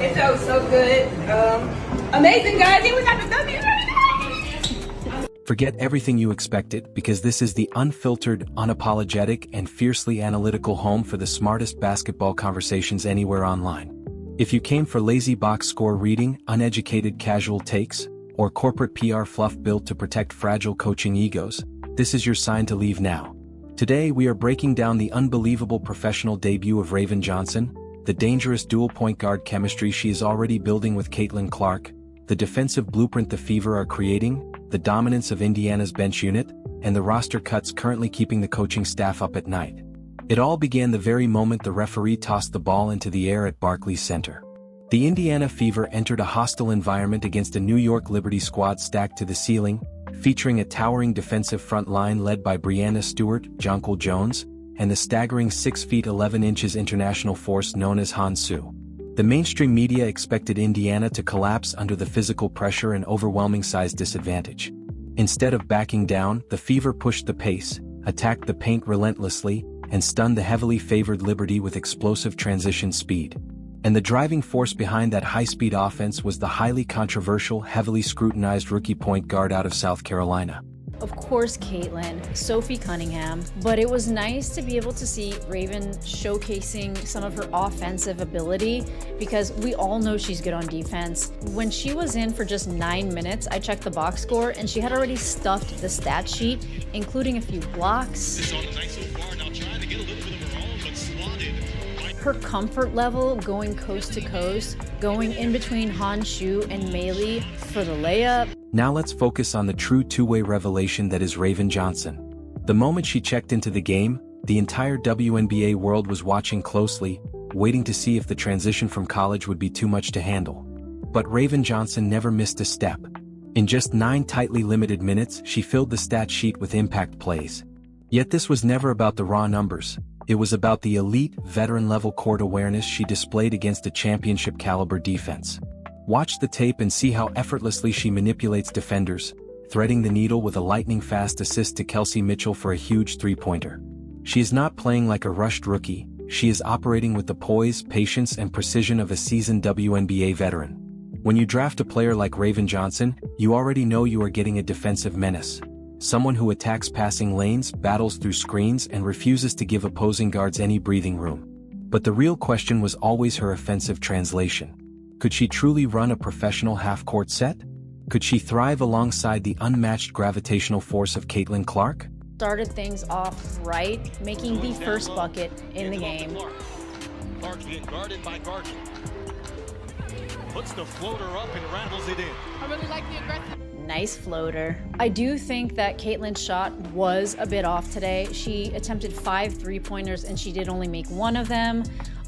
It felt so good. Amazing, guys. He was at the W. Forget everything you expected, because this is the unfiltered, unapologetic, and fiercely analytical home for the smartest basketball conversations anywhere online. If you came for lazy box score reading, uneducated casual takes, or corporate PR fluff built to protect fragile coaching egos, this is your sign to leave now. Today we are breaking down the unbelievable professional debut of Raven Johnson, the dangerous dual point guard chemistry she is already building with Caitlin Clark, the defensive blueprint the Fever are creating, the dominance of Indiana's bench unit, and the roster cuts currently keeping the coaching staff up at night. It all began the very moment the referee tossed the ball into the air at Barclays Center. The Indiana Fever entered a hostile environment against a New York Liberty squad stacked to the ceiling, featuring a towering defensive front line led by Breanna Stewart, Jonquel Jones, and the staggering 6 feet 11 inches international force known as Han Su. The mainstream media expected Indiana to collapse under the physical pressure and overwhelming size disadvantage. Instead of backing down, the Fever pushed the pace, attacked the paint relentlessly, and stunned the heavily favored Liberty with explosive transition speed. And the driving force behind that high-speed offense was the highly controversial, heavily scrutinized rookie point guard out of South Carolina. Of course, Caitlin, Sophie Cunningham, but it was nice to be able to see Raven showcasing some of her offensive ability, because we all know she's good on defense. When she was in for just 9 minutes, I checked the box score and she had already stuffed the stat sheet, including a few blocks. Her comfort level going coast to coast, going in between Han Shu and Meili for the layup. Now let's focus on the true two-way revelation that is Raven Johnson. The moment she checked into the game, the entire WNBA world was watching closely, waiting to see if the transition from college would be too much to handle. But Raven Johnson never missed a step. In just 9 tightly limited minutes, she filled the stat sheet with impact plays. Yet this was never about the raw numbers. It was about the elite, veteran-level court awareness she displayed against a championship-caliber defense. Watch the tape and see how effortlessly she manipulates defenders, threading the needle with a lightning-fast assist to Kelsey Mitchell for a huge three-pointer. She is not playing like a rushed rookie, she is operating with the poise, patience, and precision of a seasoned WNBA veteran. When you draft a player like Raven Johnson, you already know you are getting a defensive menace. Someone who attacks passing lanes, battles through screens, and refuses to give opposing guards any breathing room. But the real question was always her offensive translation. Could she truly run a professional half-court set? Could she thrive alongside the unmatched gravitational force of Caitlin Clark? Started things off right, making the first bucket in the game. Clark being guarded by Gardner. Puts the floater up and rattles it in. I really like the aggressive. Nice floater. I do think that Caitlin's shot was a bit off today. She attempted 5 3-pointers and she did only make 1 of them.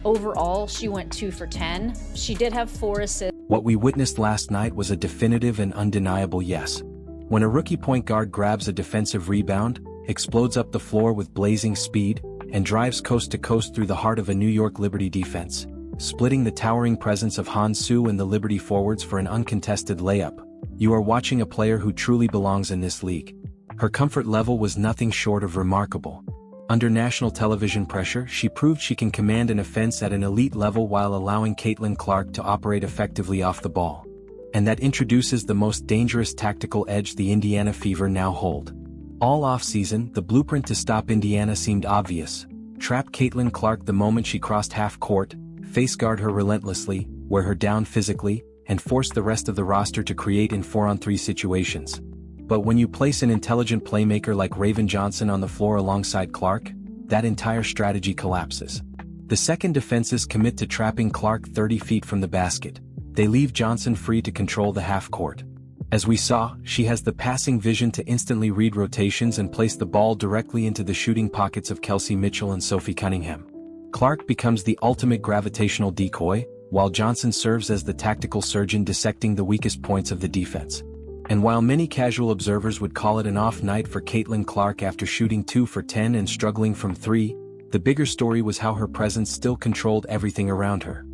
Overall, she went 2 for 10. She did have 4 assists. What we witnessed last night was a definitive and undeniable yes. When a rookie point guard grabs a defensive rebound, explodes up the floor with blazing speed, and drives coast to coast through the heart of a New York Liberty defense, splitting the towering presence of Han Su and the Liberty forwards for an uncontested layup, you are watching a player who truly belongs in this league. Her comfort level was nothing short of remarkable. Under national television pressure, she proved she can command an offense at an elite level while allowing Caitlin Clark to operate effectively off the ball. And that introduces the most dangerous tactical edge the Indiana Fever now hold. All offseason, the blueprint to stop Indiana seemed obvious. Trap Caitlin Clark the moment she crossed half court, face guard her relentlessly, wear her down physically, and force the rest of the roster to create in 4-on-3 situations. But when you place an intelligent playmaker like Raven Johnson on the floor alongside Clark, that entire strategy collapses. The second defenses commit to trapping Clark 30 feet from the basket. They leave Johnson free to control the half court. As we saw, she has the passing vision to instantly read rotations and place the ball directly into the shooting pockets of Kelsey Mitchell and Sophie Cunningham. Clark becomes the ultimate gravitational decoy, while Johnson serves as the tactical surgeon dissecting the weakest points of the defense. And while many casual observers would call it an off night for Caitlin Clark after shooting 2 for 10 and struggling from 3, the bigger story was how her presence still controlled everything around her.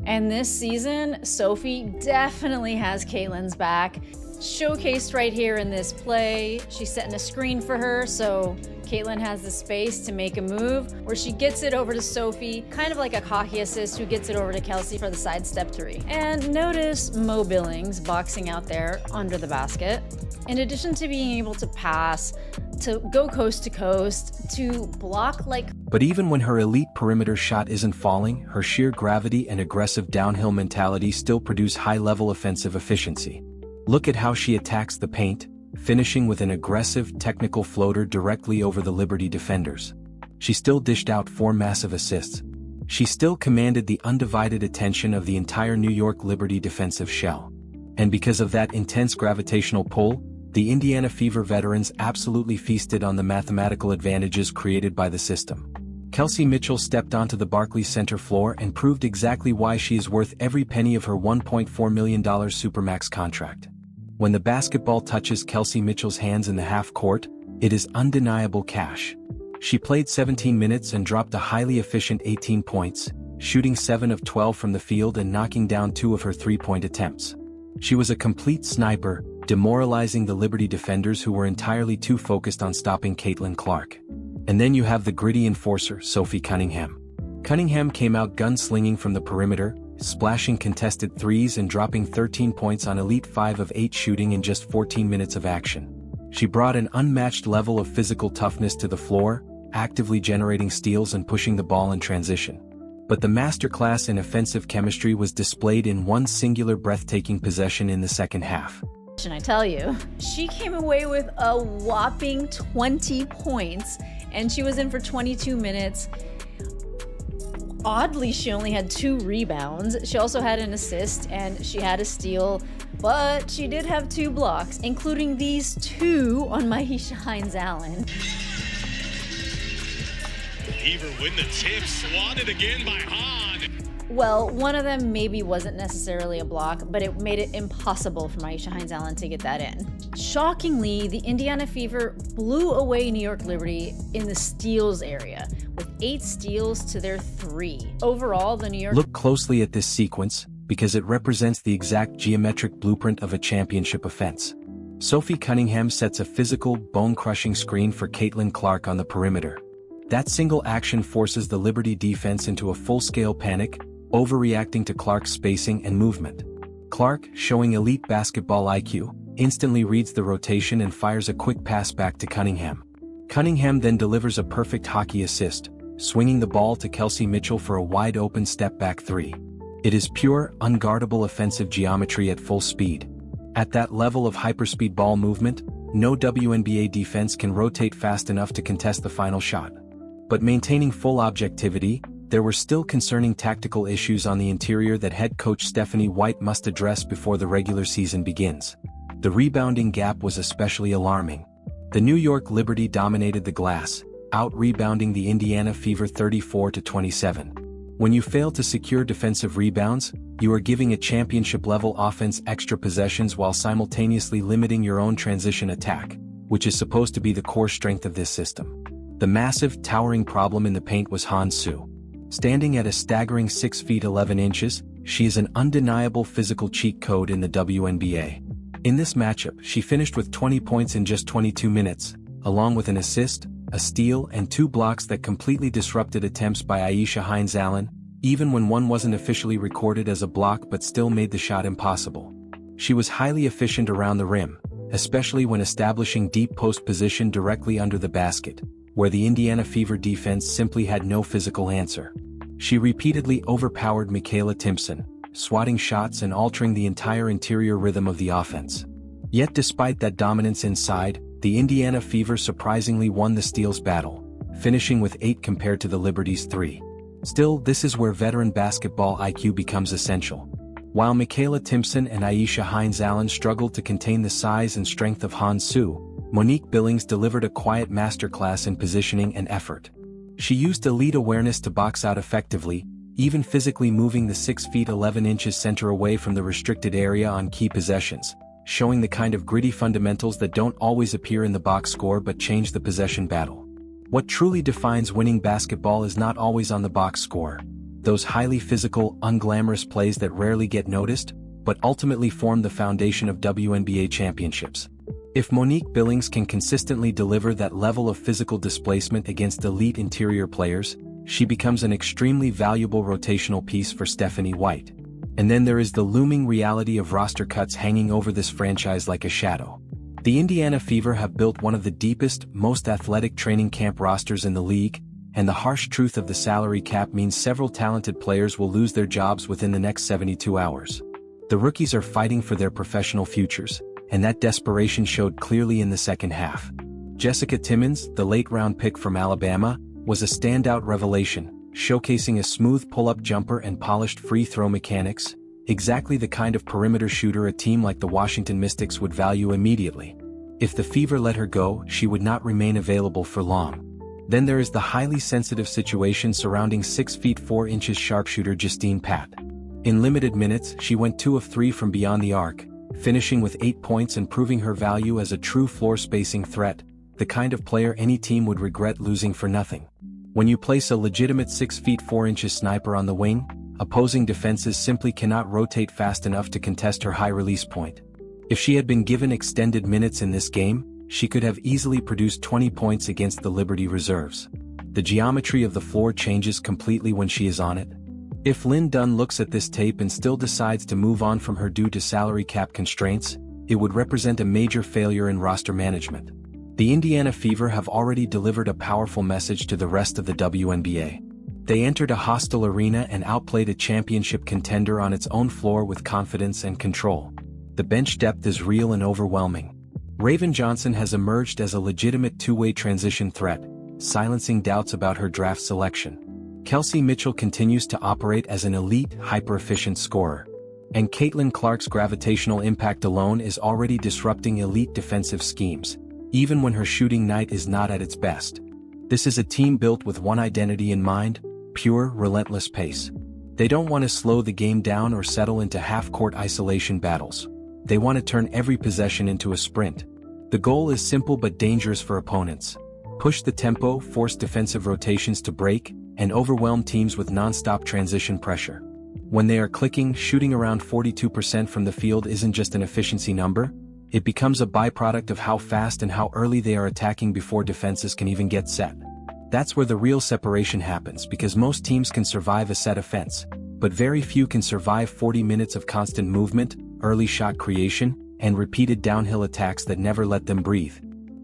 And this season, Sophie definitely has Caitlin's back. Showcased right here in this play. She's setting a screen for her, so Caitlin has the space to make a move where she gets it over to Sophie, kind of like a hockey assist who gets it over to Kelsey for the sidestep 3. And notice Mo Billings boxing out there under the basket. In addition to being able to pass, to go coast to coast, to block like... But even when her elite perimeter shot isn't falling, her sheer gravity and aggressive downhill mentality still produce high-level offensive efficiency. Look at how she attacks the paint, finishing with an aggressive, technical floater directly over the Liberty defenders. She still dished out 4 massive assists. She still commanded the undivided attention of the entire New York Liberty defensive shell. And because of that intense gravitational pull, the Indiana Fever veterans absolutely feasted on the mathematical advantages created by the system. Kelsey Mitchell stepped onto the Barclays Center floor and proved exactly why she is worth every penny of her $1.4 million Supermax contract. When the basketball touches Kelsey Mitchell's hands in the half court, it is undeniable cash. She played 17 minutes and dropped a highly efficient 18 points, shooting 7 of 12 from the field and knocking down 2 of her 3-point attempts. She was a complete sniper, demoralizing the Liberty defenders who were entirely too focused on stopping Caitlin Clark. And then you have the gritty enforcer, Sophie Cunningham. Cunningham came out gunslinging from the perimeter, splashing contested threes and dropping 13 points on elite 5 of 8 shooting in just 14 minutes of action. She brought an unmatched level of physical toughness to the floor, actively generating steals and pushing the ball in transition. But the masterclass in offensive chemistry was displayed in one singular breathtaking possession in the second half. And I tell you, she came away with a whopping 20 points, and she was in for 22 minutes. Oddly, she only had 2 rebounds. She also had an assist, and she had a steal, but she did have 2 blocks, including these 2 on Maisha Hines-Allen. Fever win the tip, swatted again by Hahn. Well, one of them maybe wasn't necessarily a block, but it made it impossible for Maisha Hines-Allen to get that in. Shockingly, the Indiana Fever blew away New York Liberty in the steals area, with 8 steals to their 3. Overall, the New York... Look closely at this sequence, because it represents the exact geometric blueprint of a championship offense. Sophie Cunningham sets a physical, bone-crushing screen for Caitlin Clark on the perimeter. That single action forces the Liberty defense into a full-scale panic, overreacting to Clark's spacing and movement. Clark, showing elite basketball IQ, instantly reads the rotation and fires a quick pass back to Cunningham. Cunningham then delivers a perfect hockey assist, swinging the ball to Kelsey Mitchell for a wide-open step-back 3. It is pure, unguardable offensive geometry at full speed. At that level of hyperspeed ball movement, no WNBA defense can rotate fast enough to contest the final shot. But maintaining full objectivity, there were still concerning tactical issues on the interior that head coach Stephanie White must address before the regular season begins. The rebounding gap was especially alarming. The New York Liberty dominated the glass, out-rebounding the Indiana Fever 34-27. When you fail to secure defensive rebounds, you are giving a championship-level offense extra possessions while simultaneously limiting your own transition attack, which is supposed to be the core strength of this system. The massive, towering problem in the paint was Han Su. Standing at a staggering 6 feet 11 inches, she is an undeniable physical cheat code in the WNBA. In this matchup, she finished with 20 points in just 22 minutes, along with an assist, a steal and 2 blocks that completely disrupted attempts by Maisha Hines-Allen, even when one wasn't officially recorded as a block but still made the shot impossible. She was highly efficient around the rim, especially when establishing deep post position directly under the basket, where the Indiana Fever defense simply had no physical answer. She repeatedly overpowered Michaela Timpson, swatting shots and altering the entire interior rhythm of the offense. Yet despite that dominance inside, the Indiana Fever surprisingly won the steals battle, finishing with 8 compared to the Liberty's 3. Still, this is where veteran basketball IQ becomes essential. While Michaela Timpson and Maisha Hines-Allen struggled to contain the size and strength of Han Su, Monique Billings delivered a quiet masterclass in positioning and effort. She used elite awareness to box out effectively, even physically moving the 6 feet 11 inches center away from the restricted area on key possessions, showing the kind of gritty fundamentals that don't always appear in the box score but change the possession battle. What truly defines winning basketball is not always on the box score. Those highly physical, unglamorous plays that rarely get noticed, but ultimately form the foundation of WNBA championships. If Monique Billings can consistently deliver that level of physical displacement against elite interior players, she becomes an extremely valuable rotational piece for Stephanie White. And then there is the looming reality of roster cuts hanging over this franchise like a shadow. The Indiana Fever have built one of the deepest, most athletic training camp rosters in the league, and the harsh truth of the salary cap means several talented players will lose their jobs within the next 72 hours. The rookies are fighting for their professional futures, and that desperation showed clearly in the second half. Jessica Timmons, the late-round pick from Alabama, was a standout revelation, showcasing a smooth pull-up jumper and polished free-throw mechanics, exactly the kind of perimeter shooter a team like the Washington Mystics would value immediately. If the Fever let her go, she would not remain available for long. Then there is the highly sensitive situation surrounding 6 feet 4 inches sharpshooter Justine Pat. In limited minutes, she went 2 of 3 from beyond the arc, finishing with 8 points and proving her value as a true floor-spacing threat, the kind of player any team would regret losing for nothing. When you place a legitimate 6 feet 4 inches sniper on the wing, opposing defenses simply cannot rotate fast enough to contest her high release point. If she had been given extended minutes in this game, she could have easily produced 20 points against the Liberty Reserves. The geometry of the floor changes completely when she is on it. If Lynn Dunn looks at this tape and still decides to move on from her due to salary cap constraints, it would represent a major failure in roster management. The Indiana Fever have already delivered a powerful message to the rest of the WNBA. They entered a hostile arena and outplayed a championship contender on its own floor with confidence and control. The bench depth is real and overwhelming. Raven Johnson has emerged as a legitimate two-way transition threat, silencing doubts about her draft selection. Kelsey Mitchell continues to operate as an elite, hyper-efficient scorer. And Caitlin Clark's gravitational impact alone is already disrupting elite defensive schemes, even when her shooting night is not at its best. This is a team built with one identity in mind: pure, relentless pace. They don't want to slow the game down or settle into half-court isolation battles. They want to turn every possession into a sprint. The goal is simple but dangerous for opponents: push the tempo, force defensive rotations to break, and overwhelm teams with non-stop transition pressure. When they are clicking, shooting around 42% from the field isn't just an efficiency number, it becomes a byproduct of how fast and how early they are attacking before defenses can even get set. That's where the real separation happens, because most teams can survive a set offense, but very few can survive 40 minutes of constant movement, early shot creation, and repeated downhill attacks that never let them breathe.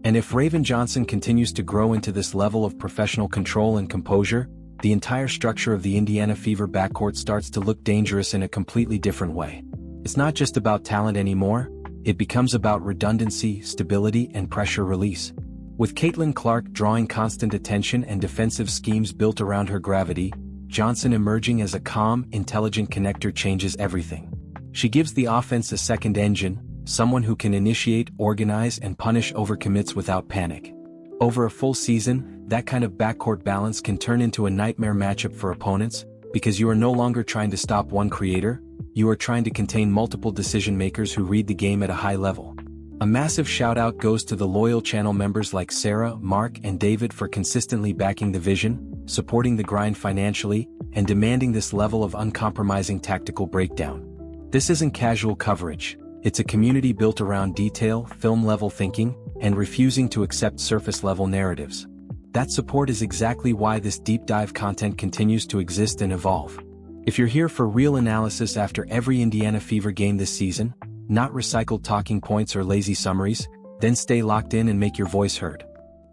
And if Raven Johnson continues to grow into this level of professional control and composure, the entire structure of the Indiana Fever backcourt starts to look dangerous in a completely different way. It's not just about talent anymore, it becomes about redundancy, stability, and pressure release. With Caitlin Clark drawing constant attention and defensive schemes built around her gravity, Johnson emerging as a calm, intelligent connector changes everything. She gives the offense a second engine, someone who can initiate, organize, and punish overcommits without panic. Over a full season, that kind of backcourt balance can turn into a nightmare matchup for opponents, because you are no longer trying to stop one creator, you are trying to contain multiple decision-makers who read the game at a high level. A massive shout-out goes to the loyal channel members like Sarah, Mark, and David for consistently backing the vision, supporting the grind financially, and demanding this level of uncompromising tactical breakdown. This isn't casual coverage, it's a community built around detail, film-level thinking, and refusing to accept surface-level narratives. That support is exactly why this deep dive content continues to exist and evolve. If you're here for real analysis after every Indiana Fever game this season, not recycled talking points or lazy summaries, then stay locked in and make your voice heard.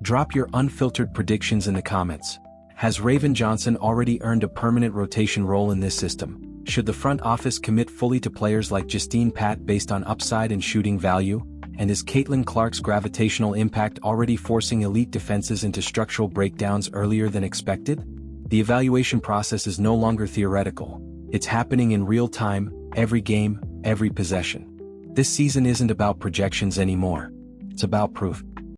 Drop your unfiltered predictions in the comments. Has Raven Johnson already earned a permanent rotation role in this system? Should the front office commit fully to players like Justine Pat based on upside and shooting value? And is Caitlin Clark's gravitational impact already forcing elite defenses into structural breakdowns earlier than expected? The evaluation process is no longer theoretical. It's happening in real time, every game, every possession. This season isn't about projections anymore. It's about proof.